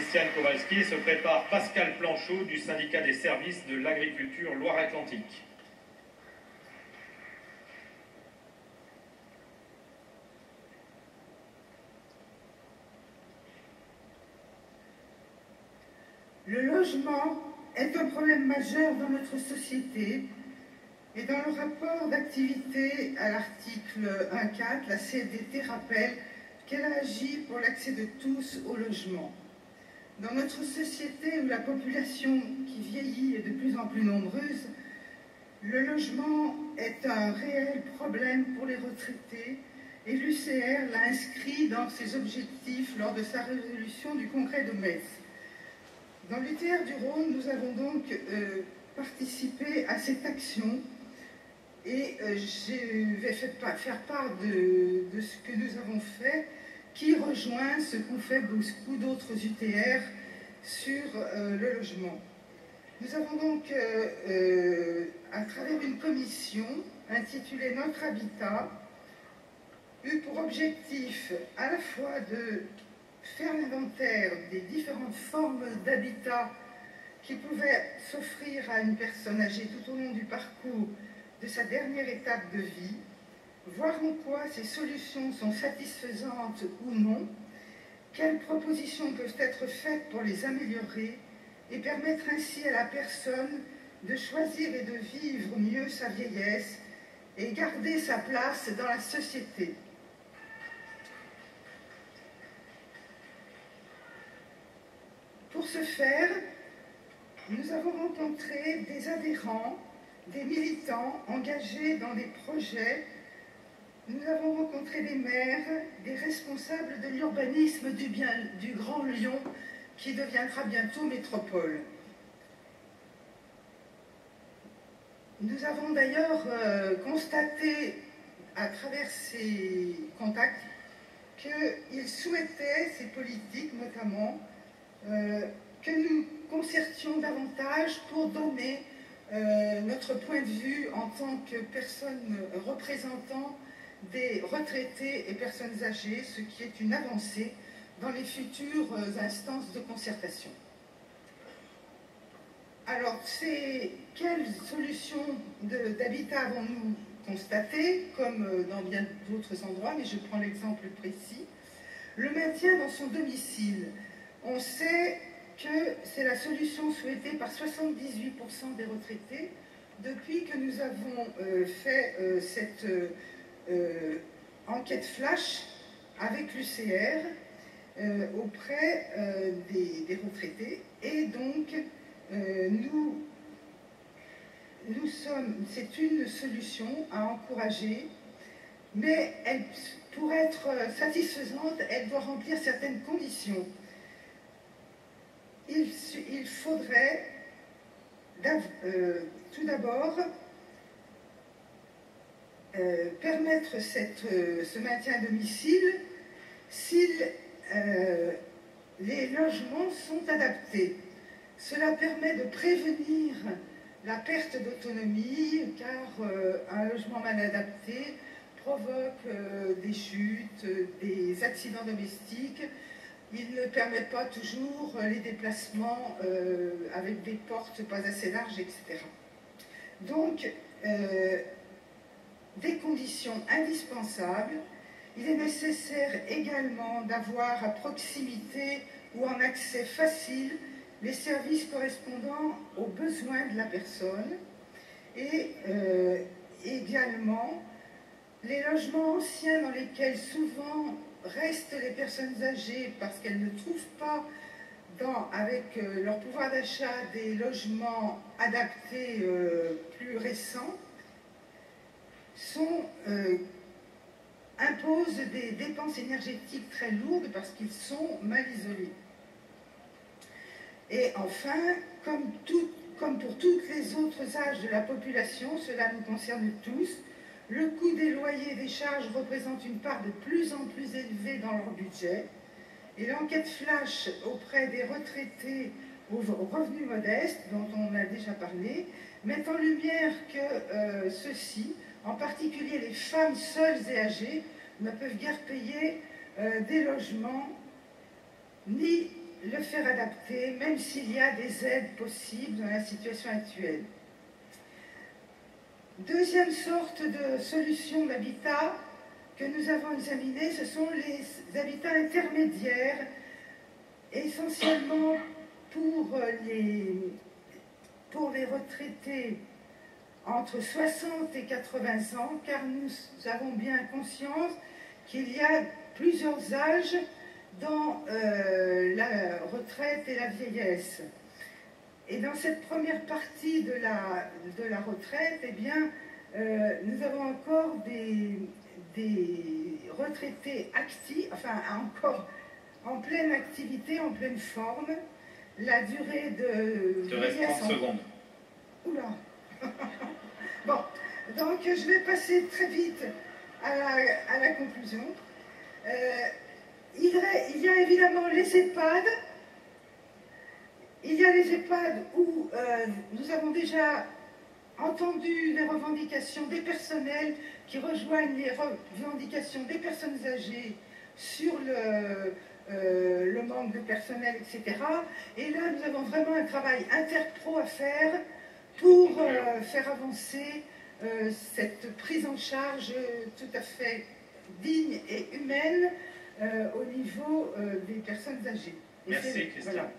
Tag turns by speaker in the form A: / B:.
A: Christiane Kowalski et se prépare Pascal Planchot du syndicat des services de l'agriculture Loire-Atlantique.
B: Le logement est un problème majeur dans notre société et dans le rapport d'activité à l'article 1.4, la CFDT rappelle qu'elle a agi pour l'accès de tous au logement. Dans notre société où la population qui vieillit est de plus en plus nombreuse, le logement est un réel problème pour les retraités et l'UCR l'a inscrit dans ses objectifs lors de sa résolution du congrès de Metz. Dans l'UTR du Rhône, nous avons donc participé à cette action et je vais faire part de ce que nous avons fait, qui rejoint ce qu'ont fait beaucoup d'autres UTR sur le logement. Nous avons donc, à travers une commission intitulée Notre Habitat, eu pour objectif à la fois de faire l'inventaire des différentes formes d'habitat qui pouvaient s'offrir à une personne âgée tout au long du parcours de sa dernière étape de vie, voir en quoi ces solutions sont satisfaisantes ou non, quelles propositions peuvent être faites pour les améliorer et permettre ainsi à la personne de choisir et de vivre mieux sa vieillesse et garder sa place dans la société. Pour ce faire, nous avons rencontré des adhérents, des militants engagés dans des projets. Nous avons rencontré des maires, des responsables de l'urbanisme du Grand Lyon, qui deviendra bientôt métropole. Nous avons d'ailleurs constaté, à travers ces contacts, qu'ils souhaitaient, ces politiques notamment, que nous concertions davantage pour donner notre point de vue en tant que personne représentant des retraités et personnes âgées, ce qui est une avancée dans les futures instances de concertation. Alors, quelles solutions d'habitat avons-nous constatées, comme dans bien d'autres endroits, mais je prends l'exemple précis. Le maintien dans son domicile. On sait que c'est la solution souhaitée par 78% des retraités depuis que nous avons fait cette enquête flash avec l'UCR auprès des retraités. Et donc, c'est une solution à encourager, mais pour être satisfaisante, elle doit remplir certaines conditions. Il faudrait tout d'abord permettre ce maintien à domicile si les logements sont adaptés. Cela permet de prévenir la perte d'autonomie, car un logement mal adapté provoque des chutes, des accidents domestiques. Il ne permet pas toujours les déplacements avec des portes pas assez larges, etc. Donc, des conditions indispensables. Il est nécessaire également d'avoir à proximité ou en accès facile les services correspondant aux besoins de la personne et également les logements anciens dans lesquels souvent restent les personnes âgées parce qu'elles ne trouvent pas avec leur pouvoir d'achat des logements adaptés plus récents imposent des dépenses énergétiques très lourdes parce qu'ils sont mal isolés. Et enfin, comme pour tous les autres âges de la population, cela nous concerne tous, le coût des loyers et des charges représente une part de plus en plus élevée dans leur budget. Et l'enquête flash auprès des retraités aux revenus modestes, dont on a déjà parlé, met en lumière que ceux-ci, en particulier les femmes seules et âgées, ne peuvent guère payer des logements ni le faire adapter, même s'il y a des aides possibles dans la situation actuelle. Deuxième sorte de solution d'habitat que nous avons examinée, ce sont les habitats intermédiaires, essentiellement pour les retraités entre 60 et 80 ans, car nous avons bien conscience qu'il y a plusieurs âges dans la retraite et la vieillesse. Et dans cette première partie de la retraite, eh bien, nous avons encore des retraités actifs, enfin encore en pleine activité, en pleine forme. La durée de...
A: Il te reste 30 secondes.
B: Oula. Bon, donc je vais passer très vite à la conclusion. Il y a évidemment les EHPAD. Il y a les EHPAD où nous avons déjà entendu les revendications des personnels qui rejoignent les revendications des personnes âgées sur le manque de personnel, etc. Et là, nous avons vraiment un travail interpro à faire pour faire avancer cette prise en charge tout à fait digne et humaine au niveau des personnes âgées.
A: Merci, Christian.
B: Voilà.